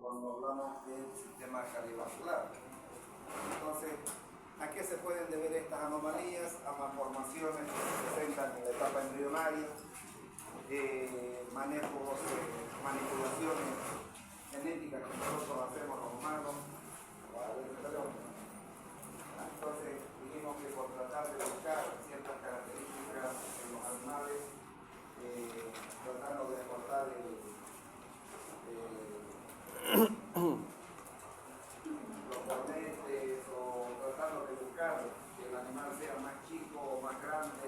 cuando hablamos del sistema cardiovascular. Entonces, ¿a qué se pueden deber estas anomalías? A malformaciones que se presentan en la etapa embrionaria, manipulaciones genéticas que nosotros hacemos los humanos. Entonces, dijimos que por tratar de buscar ciertas características en los animales, tratando de acortar los cornetes o tratando de buscar que el animal sea más chico o más grande,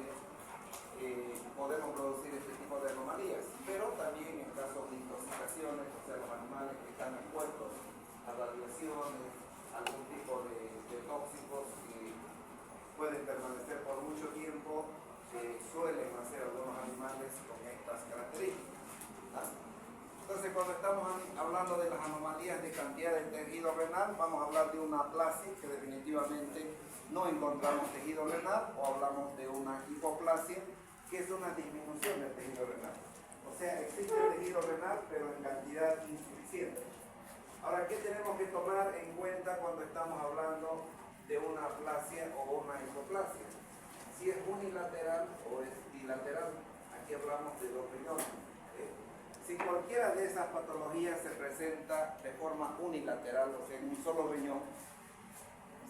podemos producir este tipo de anomalías. Pero también en casos de intoxicaciones, o sea, los animales que están expuestos a radiaciones, algún tipo de tóxicos que pueden permanecer por mucho tiempo, suelen nacer algunos animales con estas características. Entonces, cuando estamos hablando de las anomalías de cantidad de tejido renal, vamos a hablar de una aplasia, que definitivamente no encontramos tejido renal, o hablamos de una hipoplasia, que es una disminución del tejido renal. O sea, existe el tejido renal, pero en cantidad insuficiente. Ahora, ¿qué tenemos que tomar en cuenta cuando estamos hablando de una aplasia o una hipoplasia? Si es unilateral o es bilateral. Aquí hablamos de dos riñones. Si cualquiera de esas patologías se presenta de forma unilateral, o sea, en un solo riñón,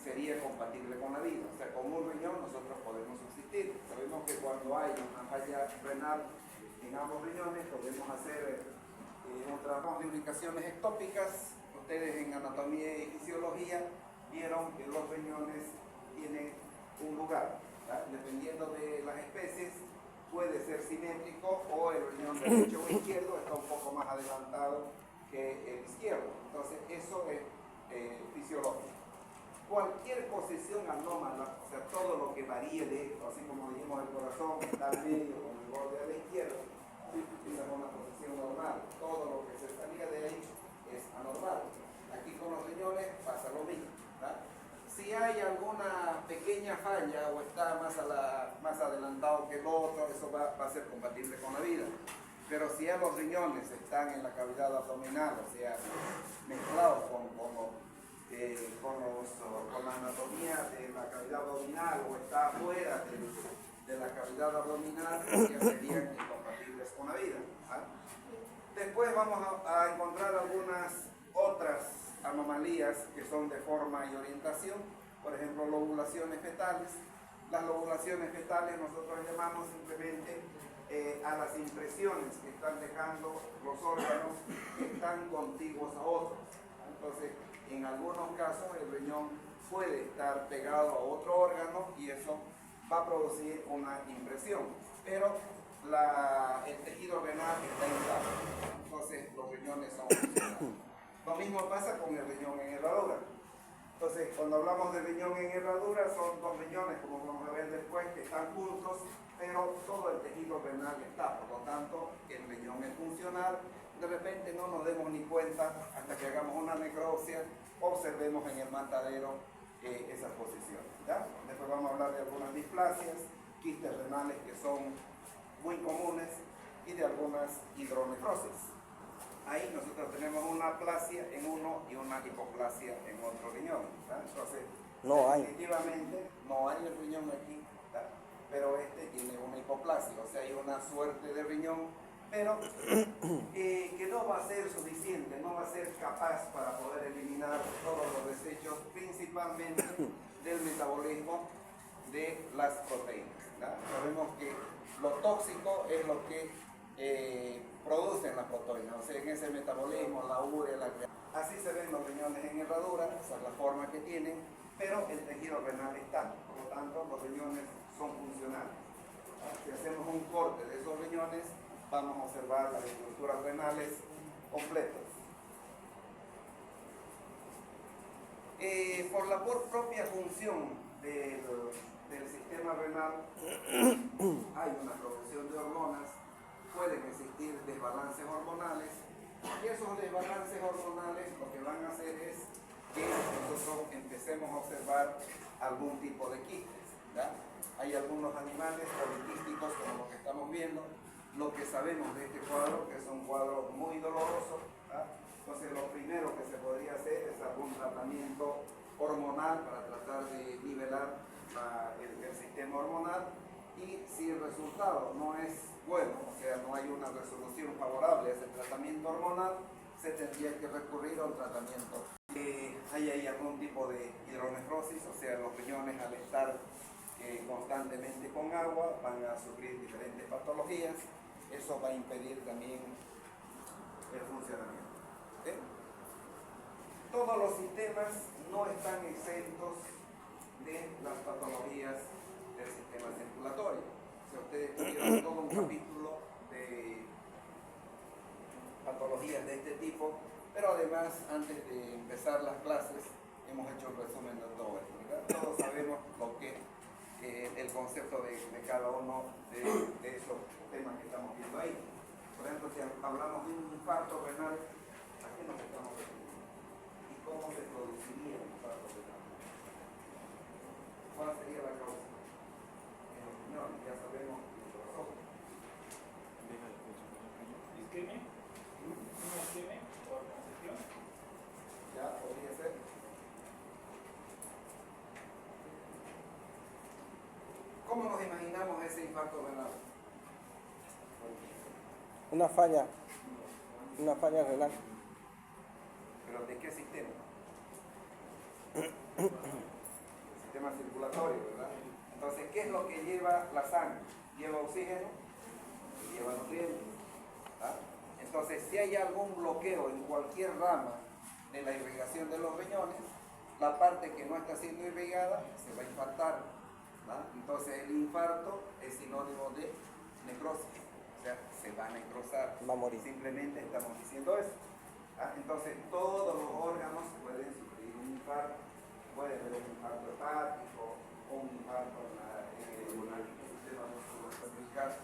sería compatible con la vida. O sea, con un riñón nosotros podemos subsistir. Sabemos que cuando hay una falla renal en ambos riñones, podemos hacer un trabajo de ubicaciones ectópicas. Ustedes en anatomía y fisiología vieron que los riñones tienen un lugar, ¿verdad? Dependiendo de las especies, puede ser simétrico o el riñón derecho o izquierdo está un poco más adelantado que el izquierdo. Entonces, eso es fisiológico. Cualquier posición anómala, o sea, todo lo que varíe de esto, así como dijimos el corazón está al medio con el borde a la izquierda, es una posición normal. Todo lo que se salía de ahí es anormal. Aquí con los riñones pasa lo mismo, ¿verdad? Si hay alguna pequeña falla o está más adelantado que el otro, eso va a ser compatible con la vida. Pero si ya los riñones están en la cavidad abdominal, o sea, mezclados con la anatomía de la cavidad abdominal o está afuera de la cavidad abdominal, ya serían incompatibles con la vida. Después vamos a encontrar algunas otras anomalías que son de forma y orientación, por ejemplo, lobulaciones fetales. Las lobulaciones fetales nosotros llamamos simplemente a las impresiones que están dejando los órganos que están contiguos a otros. Entonces, en algunos casos el riñón puede estar pegado a otro órgano y eso va a producir una impresión, pero el tejido renal está intacto, entonces los riñones son funcionales. Lo mismo pasa con el riñón en herradura. Entonces, cuando hablamos de riñón en herradura, son dos riñones, como vamos a ver después, que están juntos, pero todo el tejido renal está, por lo tanto, el riñón es funcional. De repente no nos demos ni cuenta hasta que hagamos una necropsia, observemos en el matadero esas posiciones, ¿ya? Después vamos a hablar de algunas displasias, quistes renales que son muy comunes y de algunas hidronefrosis. Ahí nosotros tenemos una aplasia en uno y una hipoplasia en otro riñón, ¿verdad? Entonces, definitivamente no hay el riñón aquí, ¿verdad? Pero este tiene una hipoplasia, o sea, hay una suerte de riñón, pero que no va a ser suficiente, no va a ser capaz para poder eliminar todos los desechos, principalmente del metabolismo de las proteínas, ¿verdad? Sabemos que lo tóxico es lo que producen las proteínas, o sea, en ese metabolismo, la urea, así se ven los riñones en herradura, esa es la forma que tienen, pero el tejido renal está, por lo tanto los riñones son funcionales. Si hacemos un corte de esos riñones, vamos a observar las estructuras renales completas. Por la propia función del sistema renal, hay una producción de hormonas, pueden existir desbalances hormonales, y esos desbalances hormonales lo que van a hacer es que nosotros empecemos a observar algún tipo de quistes, ¿verdad? Hay algunos animales poliquísticos como los que estamos viendo. Lo que sabemos de este cuadro, que es un cuadro muy doloroso, ¿verdad? Entonces lo primero tratamiento hormonal para tratar de nivelar el sistema hormonal, y si el resultado no es bueno, o sea, no hay una resolución favorable a ese tratamiento hormonal, se tendría que recurrir a un tratamiento. Hay algún tipo de hidronefrosis, o sea, los riñones al estar constantemente con agua van a sufrir diferentes patologías. Eso va a impedir también el funcionamiento. ¿Okay? Todos los sistemas no están exentos de las patologías del sistema circulatorio. Si ustedes tuvieron todo un capítulo de patologías de este tipo, pero además, antes de empezar las clases, hemos hecho un resumen de todo esto, ¿verdad? Todos sabemos lo que el concepto de cada uno de esos temas que estamos viendo ahí. Por ejemplo, si hablamos de un infarto renal, ¿a qué nos estamos refiriendo? ¿Y cómo se produciría el infarto renal? ¿Cuál sería la causa? En los riñones, ya sabemos el corazón. ¿Isquemia? ¿Una isquemia o congestión? Ya, podría ser. ¿Cómo nos imaginamos ese infarto renal? Una falla renal. ¿Pero de qué sistema? El sistema circulatorio, ¿verdad? Entonces, ¿qué es lo que lleva la sangre? ¿Lleva oxígeno? Y lleva nutrientes. ¿Ah? Entonces, si hay algún bloqueo en cualquier rama de la irrigación de los riñones, la parte que no está siendo irrigada se va a infartar. ¿Ah? Entonces, el infarto es sinónimo de necrosis. O sea, se va a necrosar. Va a morir. Simplemente estamos diciendo eso. ¿Ah? Entonces, todos los órganos pueden sufrir un infarto. Puede haber un infarto hepático o un infarto en el sistema musculoesquelético,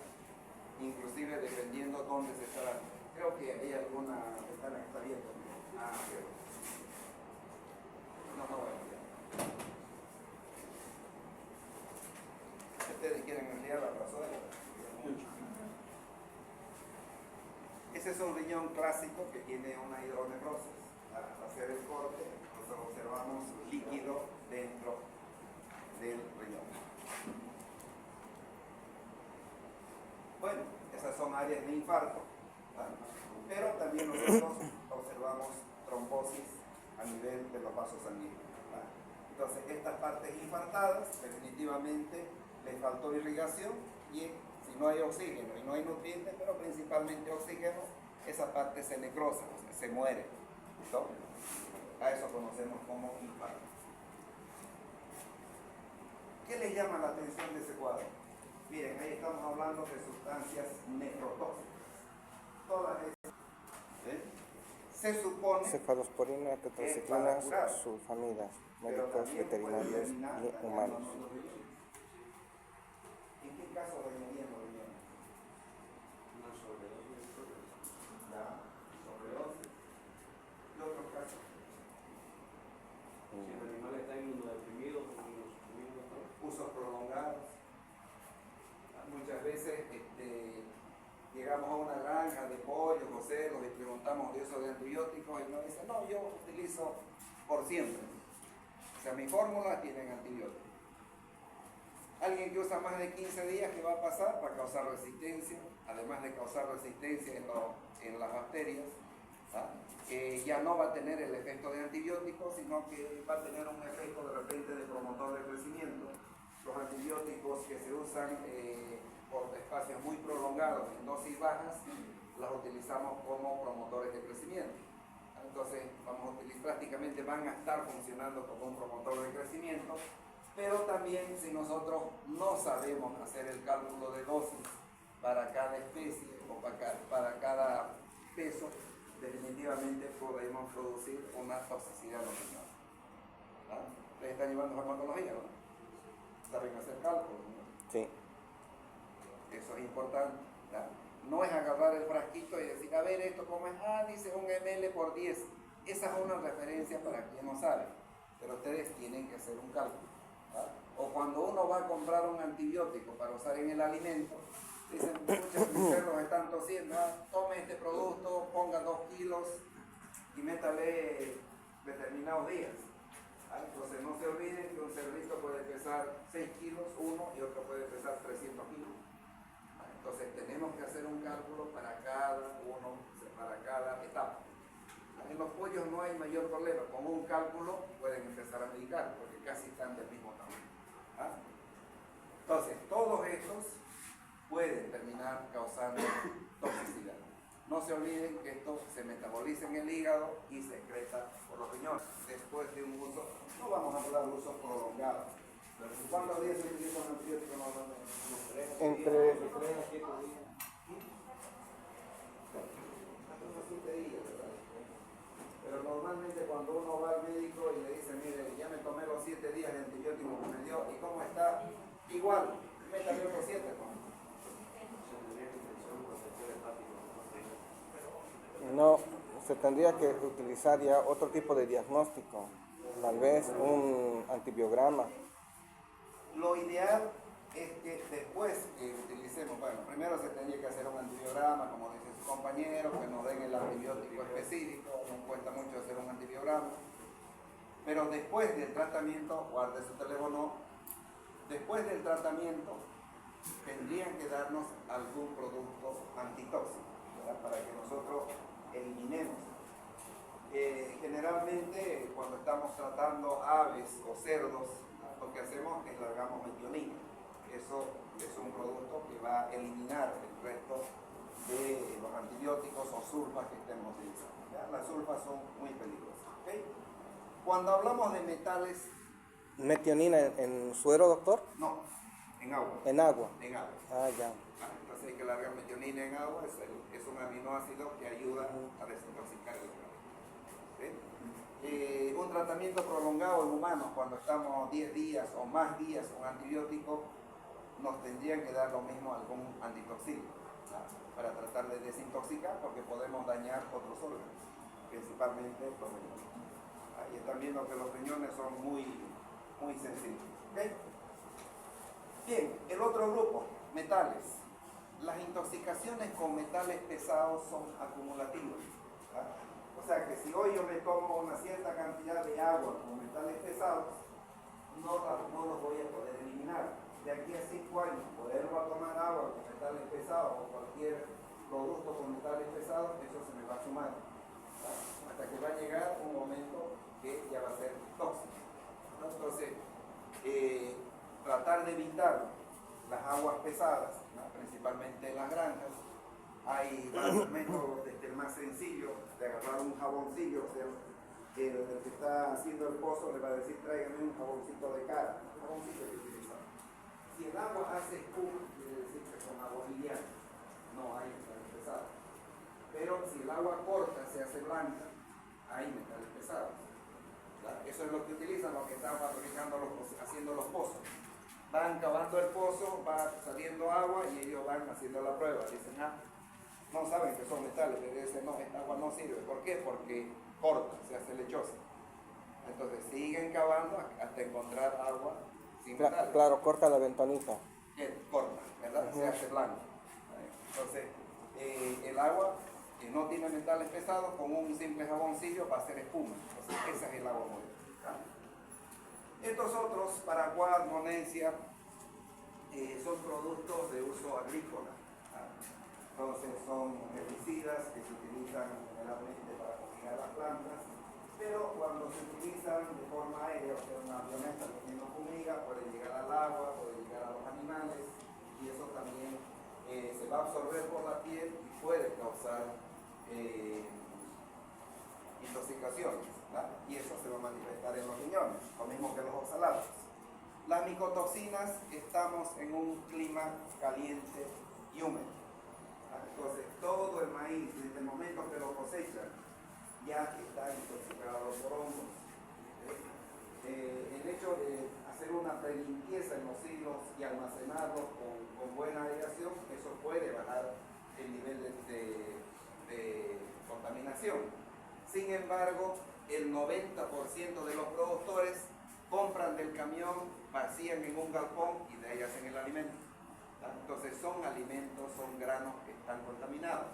inclusive dependiendo dónde se está dando. Creo que hay alguna ventana que está abierta. Pero no voy a enviar. Si ustedes quieren enviar la plazuela, ese es un riñón clásico que tiene una hidronefrosis. Al hacer el corte, nosotros observamos líquido dentro del riñón. Bueno, esas son áreas de infarto, ¿verdad? Pero también nosotros observamos trombosis a nivel de los vasos sanguíneos, ¿verdad? Entonces, estas partes infartadas, definitivamente les faltó irrigación, y si no hay oxígeno y no hay nutrientes, pero principalmente oxígeno, esa parte se necrosa, o sea, se muere. ¿No? A eso conocemos como infarto. ¿Qué les llama la atención de ese cuadro? Miren, ahí estamos hablando de sustancias nefrotóxicas. Todas esas. Se supone Cefalosporina, tetraciclina, sulfamidas, médicos, veterinarios y humanos. ¿En qué caso dañarían los riñones? Una sobredosis de drogas. La sobredosis. ¿Qué otros casos? Si el animal está inmunodeprimido o inmunosuprimido, ¿no? Usos prolongados. Muchas veces llegamos a una granja de pollos o cerdos y preguntamos de uso de antibióticos, y nos dicen, no, yo utilizo por siempre. O sea, mi fórmula tienen antibióticos. Alguien que usa más de 15 días, ¿qué va a pasar? Va a causar resistencia, además de causar resistencia en las bacterias. Ya no va a tener el efecto de antibióticos, sino que va a tener un efecto de repente de promotor de crecimiento. Los antibióticos que se usan por espacios muy prolongados en dosis bajas, las utilizamos como promotores de crecimiento. Entonces prácticamente van a estar funcionando como un promotor de crecimiento, pero también si nosotros no sabemos hacer el cálculo de dosis para cada especie o para cada peso, definitivamente podemos producir una toxicidad en los riñones. Ustedes están llevando farmacología, ¿no? Saben hacer cálculos, ¿no? Sí. Eso es importante, ¿verdad? No es agarrar el frasquito y decir, a ver, esto cómo es, dice 1 ml por 10. Esa es una referencia para quien no sabe, pero ustedes tienen que hacer un cálculo, ¿verdad? O cuando uno va a comprar un antibiótico para usar en el alimento, dicen, muchos mis perros están tosiendo, tome este producto, ponga 2 kilos y métale determinados días. Entonces no se olviden que un cerdito puede pesar 6 kilos uno y otro puede pesar 300 kilos. Entonces tenemos que hacer un cálculo para cada uno, para cada etapa. En los pollos no hay mayor problema, con un cálculo pueden empezar a medicar porque casi están del mismo tamaño. Entonces todos estos pueden terminar causando toxicidad. No se olviden que esto se metaboliza en el hígado y se excreta por los riñones. Después de un uso, no vamos a hablar de uso prolongado. ¿Cuántos días se utiliza un antibiótico normalmente? Entre Hasta 7 días, ¿verdad? Pero normalmente cuando uno va al médico y le dice, mire, ya me tomé los 7 días de antibiótico que me dio, ¿y cómo está? Igual, métale otros 7, ¿no? no, se tendría que utilizar ya otro tipo de diagnóstico, tal vez un antibiograma. Lo ideal es que después que utilicemos, bueno, primero se tendría que hacer un antibiograma, como dice su compañero, que nos den el antibiótico específico, nos cuesta mucho hacer un antibiograma, pero después del tratamiento, guarde su teléfono, después del tratamiento tendrían que darnos algún producto antitóxico, ¿verdad? Para que nosotros eliminemos. Generalmente cuando estamos tratando aves o cerdos, lo que hacemos es largamos metionina. Eso es un producto que va a eliminar el resto de los antibióticos o sulfas que estemos utilizando. ¿Ya? Las sulfas son muy peligrosas. ¿Okay? Cuando hablamos de metales... ¿Metionina en suero, doctor? No, en agua. En agua. En agua. Ah, ya. Entonces hay que largar metionina en agua, es un aminoácido que ayuda a desintoxicar el organismo. ¿Okay? Un tratamiento prolongado en humanos, cuando estamos 10 días o más días con antibiótico, nos tendrían que dar lo mismo algún antitoxínico, ¿no? Para tratar de desintoxicar, porque podemos dañar otros órganos, principalmente los riñones. Y están viendo que los riñones son muy sensibles. ¿Okay? Bien, el otro grupo, metales. Las intoxicaciones con metales pesados son acumulativas. O sea que si hoy yo me tomo una cierta cantidad de agua con metales pesados, no los voy a poder eliminar. De aquí a 5 años, poderlo a tomar agua con metales pesados o cualquier producto con metales pesados, eso se me va a sumar. Hasta que va a llegar un momento que ya va a ser tóxico. Entonces, tratar de evitar las aguas pesadas, ¿no? Principalmente en las granjas. Hay varios métodos, desde el más sencillo, de agarrar un jaboncillo, o sea, el que está haciendo el pozo le va a decir, tráigame un jaboncito de cara, un jaboncito que utilizamos. Si el agua hace espuma, quiere decir que son aguas livianas, no hay metales pesados. Pero si el agua corta se hace blanca, hay metales pesados. Eso es lo que utilizan los que están fabricando, haciendo los pozos. Van cavando el pozo, va saliendo agua y ellos van haciendo la prueba. Dicen, no saben que son metales, pero dicen, no, esta agua no sirve. ¿Por qué? Porque corta, se hace lechosa. Entonces siguen cavando hasta encontrar agua sin metales. Claro, corta la ventanita. Corta, ¿verdad? Se hace blanco. Entonces, el agua que no tiene metales pesados, con un simple jaboncillo va a hacer espuma. Entonces, esa es el agua muy buena. Estos otros, paraguas, monencia, son productos de uso agrícola. Entonces son herbicidas que se utilizan generalmente para fumigar las plantas, pero cuando se utilizan de forma aérea, o sea, una avioneta que no fumiga, puede llegar al agua, puede llegar a los animales, y eso también se va a absorber por la piel y puede causar intoxicaciones, ¿verdad? Y eso se va a manifestar en los riñones, lo mismo que los oxalatos. Las micotoxinas, estamos en un clima caliente y húmedo. Entonces, todo el maíz, desde el momento que lo cosechan, ya está intoxicado por hongos. El hecho de hacer una prelimpieza en los hilos y almacenarlos con buena aireación, eso puede bajar el nivel de contaminación. Sin embargo, el 90% de los productores compran del camión, vacían en un galpón y de ahí hacen el alimento. Entonces son alimentos, son granos que están contaminados.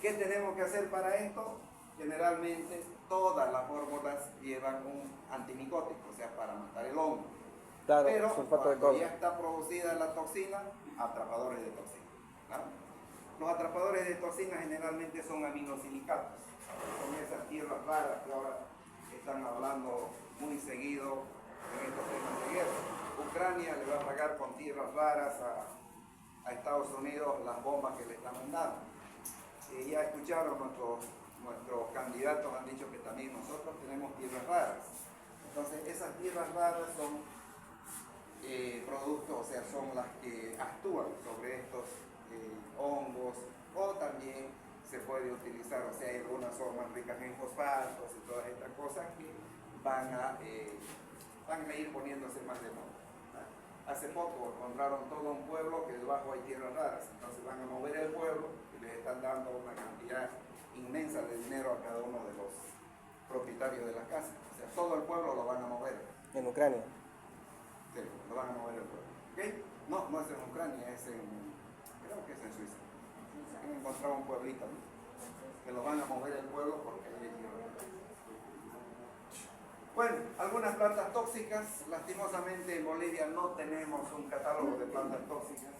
¿Qué tenemos que hacer para esto? generalmente todas las fórmulas llevan un antimicótico, o sea, para matar el hongo. Claro, Pero sulfato de cuando cobre. ya está producida la toxina, atrapadores de toxina. Los atrapadores de toxina generalmente son aminosilicatos, son esas tierras raras que ahora están hablando muy seguido en estos temas de guerra. Ucrania le va a pagar con tierras raras a Estados Unidos las bombas que le están mandando. Ya escucharon, nuestros candidatos han dicho que también nosotros tenemos tierras raras. Entonces esas tierras raras son productos, o sea, son las que actúan sobre estos hongos, o también se puede utilizar, o sea, hay algunas son más ricas en fosfatos y todas estas cosas que van a ir poniéndose más de moda. Hace poco encontraron todo un pueblo que debajo hay tierras raras, entonces van a mover el pueblo y les están dando una cantidad inmensa de dinero a cada uno de los propietarios de las casas. O sea, todo el pueblo lo van a mover. En Ucrania. Sí, lo van a mover el pueblo. ¿Okay? No, no es en Ucrania, creo que es en Suiza. Han encontrado un pueblito, ¿no? Que lo van a mover el pueblo porque hay tierra rara. Bueno, algunas plantas tóxicas, lastimosamente en Bolivia no tenemos un catálogo de plantas tóxicas,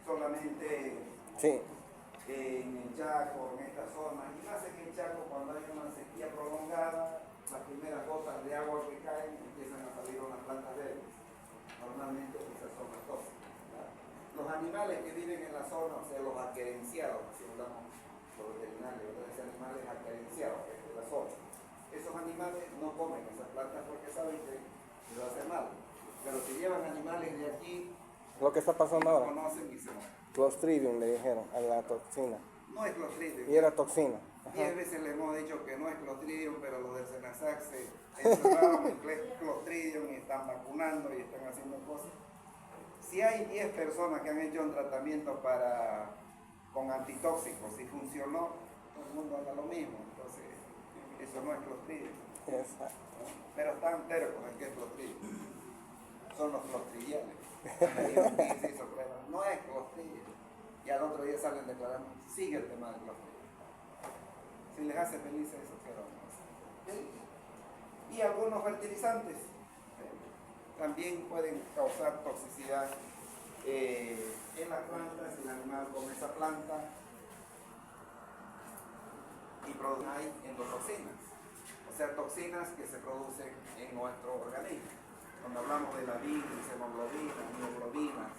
solamente Sí. en el Chaco, en esta zona, y más en el Chaco cuando hay una sequía prolongada, las primeras gotas de agua que caen empiezan a salir unas plantas verdes, normalmente esas son las tóxicas. Los animales que viven en la zona, o sea, los aquerenciados, así hablamos los veterinarios, los animales aquerenciados, que es de la zona. Esos animales no comen esas plantas porque saben que les va a hacer mal. Pero si llevan animales de aquí, Lo que está pasando no ahora. conocen y se mueren. Clostridium le dijeron a la toxina. No es Clostridium. Y era toxina. 10 veces le hemos dicho que no es Clostridium, pero los del Senasac se encerraron en Clostridium y están vacunando y están haciendo cosas. Si hay 10 personas que han hecho un tratamiento con antitóxicos y funcionó, todo el mundo haga lo mismo. Entonces, eso no es Clostridium. Exacto. Pero están tercos en que es Clostridium. Son los clostridiales. No es Clostridium. Y al otro día salen declarando, sigue el tema del Clostridium. Si les hace felices eso, ¿qué vamos a hacer? Y algunos fertilizantes también pueden causar toxicidad en las plantas. Si el animal come esa planta y produce endotoxinas, o sea, toxinas que se producen en nuestro organismo. Cuando hablamos de la bilis, hemoglobina, mioglobinas,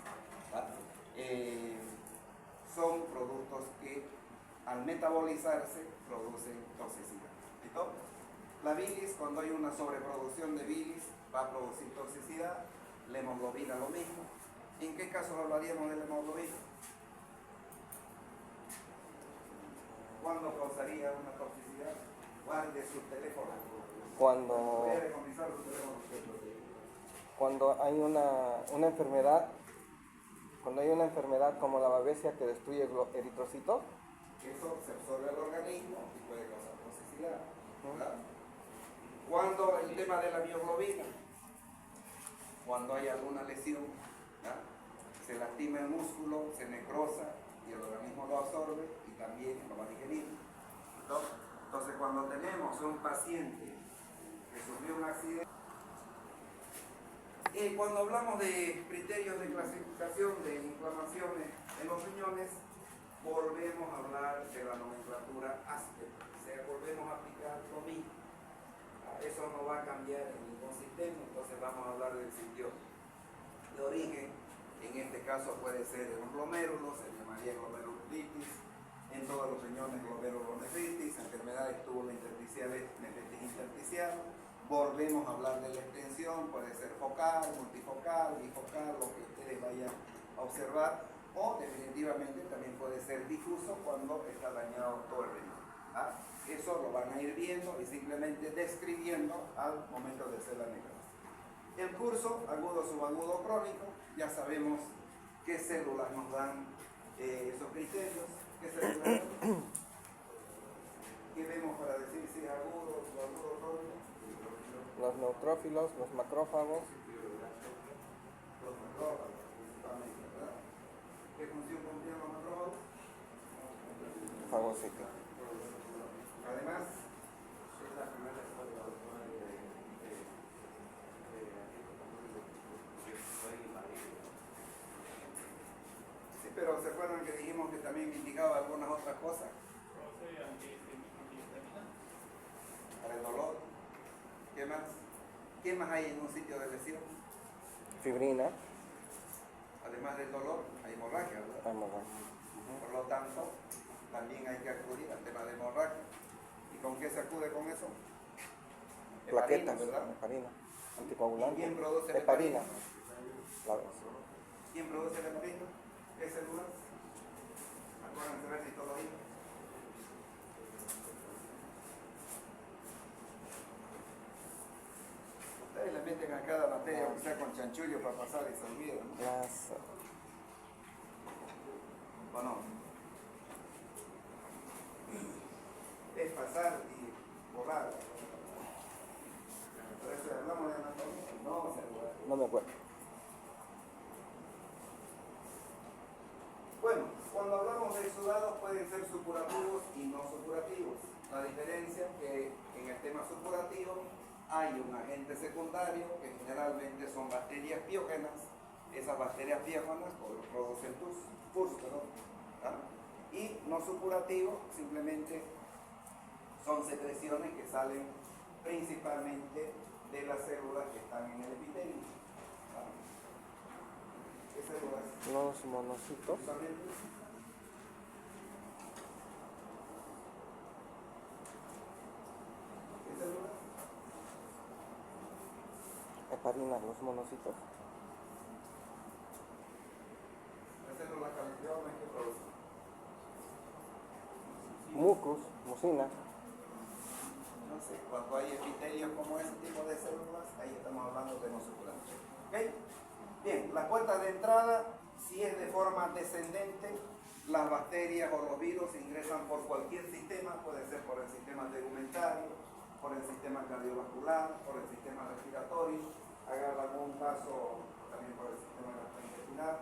son productos que al metabolizarse producen toxicidad. ¿Listo? La bilis, cuando hay una sobreproducción de bilis, va a producir toxicidad. La hemoglobina lo mismo. ¿En qué casos hablaríamos de la hemoglobina? ¿Cuándo causaría una toxicidad? Guarde su teléfono. Cuando Voy a decomisar su teléfono. hay una enfermedad, cuando hay una enfermedad como la babesia que destruye eritrocitos, Eso se absorbe al organismo y puede causar toxicidad. ¿Verdad? Cuando el tema de la mioglobina, cuando hay alguna lesión, ¿verdad? Se lastima el músculo, se necrosa y el organismo lo absorbe y también lo va a digerir. Entonces, cuando tenemos un paciente que sufrió un accidente, cuando hablamos de criterios de clasificación de inflamaciones en los riñones, volvemos a hablar de la nomenclatura ASPE, o sea, volvemos a aplicar lo mismo. Eso no va a cambiar en ningún sistema, entonces vamos a hablar del sitio de origen. En este caso puede ser en los glomérulos, se llamaría glomerulolitis, en todos los riñones glomerulonefritis, enfermedades tubulointersticiales, nefritis intersticial. Volvemos a hablar de la extensión, puede ser focal, multifocal, bifocal, lo que ustedes vayan a observar, o definitivamente también puede ser difuso cuando está dañado todo el riñón. Eso lo van a ir viendo y simplemente describiendo al momento de hacer la necrosis. El curso agudo, subagudo, crónico, ya sabemos qué células nos dan esos criterios, qué células ¿qué vemos para decir si es agudo, subagudo, crónico? los neutrófilos, los macrófagos, Los macrófagos, principalmente, ¿verdad? ¿Qué función cumplían los macrófagos? fagocíticos. Además, Es la primera historia de fue invadido. sí, pero ¿se acuerdan que dijimos que también indicaba algunas otras cosas Produce antihistamina. para el dolor? ¿Qué más? ¿Qué más hay en un sitio de lesión? Fibrina, Además del dolor, hay hemorragia, ¿verdad? hemorragia. Por lo tanto, también hay que acudir al tema de hemorragia. ¿Y con qué se acude con eso? Heparina, Plaquetas, ¿verdad? heparina, ¿Y anticoagulante. quién produce la Heparina. heparina? La vez. ¿Quién produce la heparina? ¿Qué células? Acuérdense ver si todo bien. Ustedes le meten a cada materia, aunque sea con chanchullo para pasar y se olvidan, ¿no? Las, ¿O no? Es pasar y borrar. Por eso hablamos de anatomía. No, se acuerda. no me acuerdo. Bueno, cuando hablamos de exudados pueden ser supurativos y no supurativos. La diferencia es que en el tema supurativo hay un agente secundario que generalmente son bacterias piógenas. Esas bacterias piógenas producen pus, ¿ah? Y no supurativo simplemente son secreciones que salen principalmente de las células que están en el epitelio. ¿Ah? ¿Qué células? Los monocitos, ¿Qué células? heparina, los monocitos. Las células calciformes que producen. Mucus, mucina. No sé, cuando hay epitelios como ese tipo de células, ahí estamos hablando de no suculentos. ¿Ok? Bien, la puerta de entrada, si es de forma descendente, las bacterias o los virus ingresan por cualquier sistema, puede ser por el sistema tegumentario, por el sistema cardiovascular, por el sistema respiratorio, agarran un vaso también por el sistema gastrointestinal,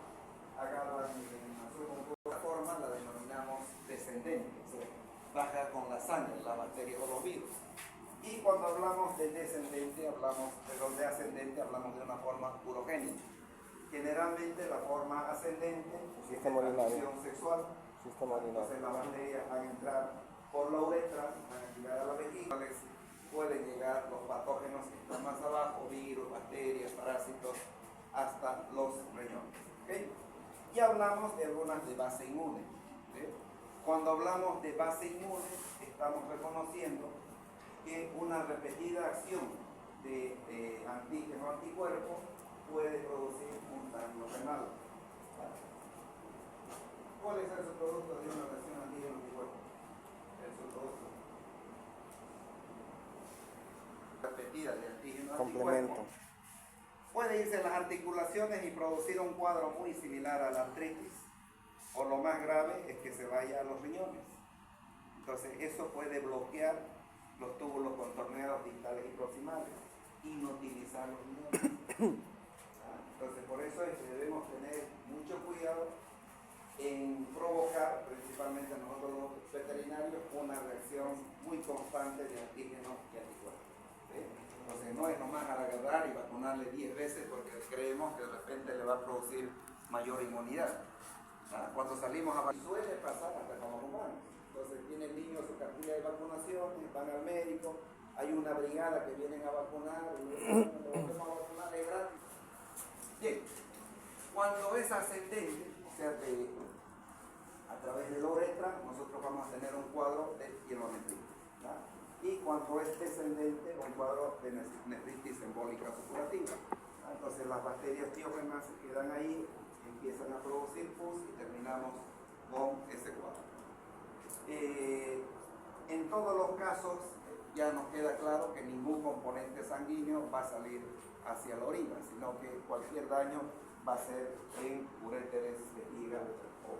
agarran en una forma, la denominamos descendente, o sea, baja con la sangre, las bacterias o los virus. Y cuando hablamos de descendente, de ascendente, hablamos de una forma urogénica. Generalmente la forma ascendente es de Sistema urinario. transmisión sexual. Sistema urinario. Entonces las bacterias van a entrar por la uretra, van a llegar a la vejiga, pueden llegar los patógenos que están más abajo, virus, bacterias, parásitos, hasta los riñones. ¿Okay? Y hablamos de algunas de base inmune. ¿Okay? Cuando hablamos de base inmune, estamos reconociendo que una repetida acción de antígeno anticuerpo puede producir un daño renal. ¿Cuál es el subproducto de una reacción antígeno anticuerpo? El subproducto repetida de antígeno Complemento. anticuerpo puede irse a las articulaciones y producir un cuadro muy similar a la artritis, o lo más grave es que se vaya a los riñones. Entonces eso puede bloquear los túbulos contorneados distales y proximales, inutilizar los riñones. Entonces por eso es que debemos tener mucho cuidado en provocar, principalmente nosotros los veterinarios, una reacción muy constante de antígenos y anticuerpos. ¿Sí? Entonces no es nomás agarrar y vacunarle 10 veces porque creemos que de repente le va a producir mayor inmunidad. Cuando salimos a vacunar, suele pasar hasta con los humanos. Entonces tiene el niño su cartilla de vacunación, van al médico, hay una brigada que vienen a vacunar, y le volvemos a vacunar, es gratis. Bien, cuando es ascendente, o sea, a través de la uretra, nosotros vamos a tener un cuadro de pielonefritis. Y cuando es descendente, un cuadro de nefritis embólica supurativa. Entonces las bacterias piógenas se quedan ahí, empiezan a producir pus y terminamos con ese cuadro. En todos los casos ya nos queda claro que ningún componente sanguíneo va a salir hacia la orina, sino que cualquier daño va a ser en uréteres, vejiga o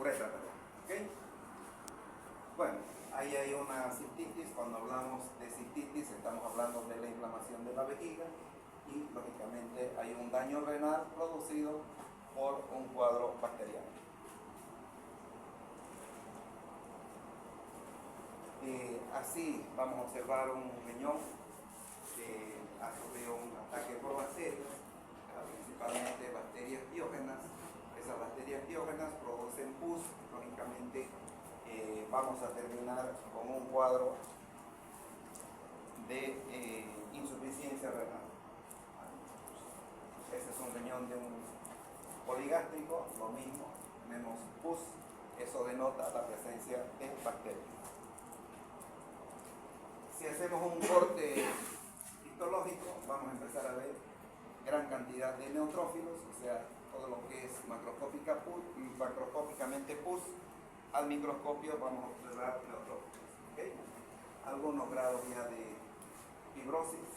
uretra. ¿Okay? Bueno, ahí hay una cistitis. Cuando hablamos de cistitis estamos hablando de la inflamación de la vejiga y lógicamente hay un daño renal producido por un cuadro bacteriano. Así vamos a observar un riñón que ha sufrido un ataque por bacterias, principalmente bacterias biógenas. Esas bacterias biógenas producen pus. Lógicamente vamos a terminar con un cuadro de insuficiencia renal. Este es un riñón de un poligástrico, lo mismo, tenemos pus, eso denota la presencia de bacterias. Si hacemos un corte histológico, vamos a empezar a ver gran cantidad de neutrófilos, o sea, todo lo que es macroscópicamente pus. Al microscopio vamos a observar neutrófilos. ¿Okay? Algunos grados ya de fibrosis,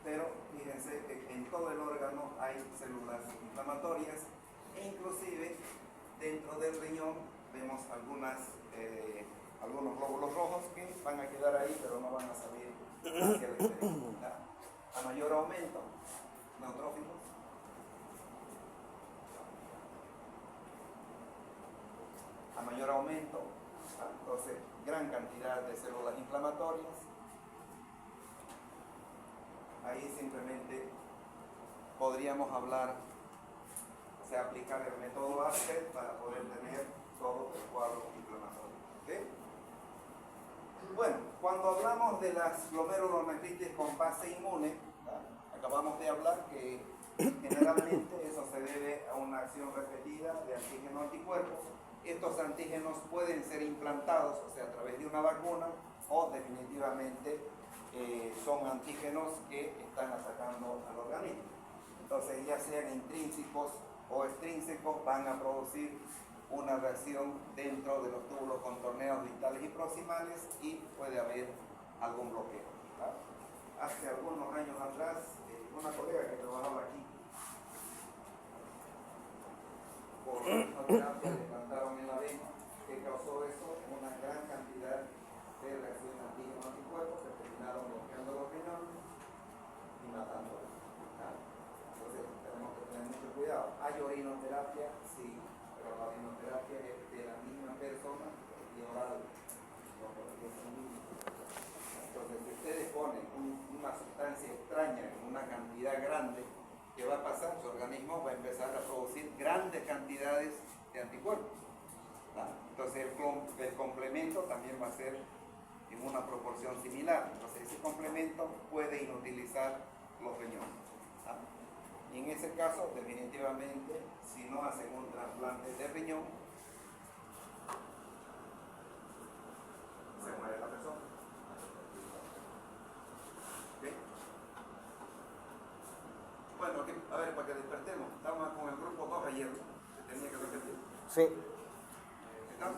pero fíjense que en todo el órgano hay células inflamatorias e inclusive dentro del riñón vemos algunos glóbulos rojos que van a quedar ahí pero no van a salir hacia el exterior. A mayor aumento, neutrófilos, a mayor aumento, entonces gran cantidad de células inflamatorias. Ahí simplemente podríamos hablar, o sea, aplicar el método ASPED para poder tener todo el cuadro inflamatorio. ¿Okay? Bueno, cuando hablamos de las glomerulonefritis con base inmune, acabamos de hablar que generalmente eso se debe a una acción repetida de antígeno-anticuerpos. Estos antígenos pueden ser implantados, o sea, a través de una vacuna, o definitivamente son antígenos que están atacando al organismo. Entonces, ya sean intrínsecos o extrínsecos, van a producir una reacción dentro de los túbulos contorneos distales y proximales y puede haber algún bloqueo. Hace algunos años atrás, una colega que trabajaba aquí, por una terapia le plantaron en la vena, que causó eso, una gran cantidad de reacciones antígeno-anticuerpos que terminaron bloqueando los riñones y matándolos. Entonces tenemos que tener mucho cuidado. ¿Hay orinoterapia? Sí, pero la orinoterapia es de la misma persona y oral. Entonces, si ustedes ponen una sustancia extraña en una cantidad grande, ¿qué va a pasar? Su organismo va a empezar a producir grandes cantidades de anticuerpos. Entonces, el complemento también va a ser en una proporción similar. Entonces, ese complemento puede inutilizar los riñones. Y en ese caso, definitivamente, si no hacen un trasplante de riñón, se muere la persona. ¿Okay? Bueno, a ver, para que despertemos, estamos con el grupo 2 ayer, que tenía que repetir. Sí. ¿Estamos?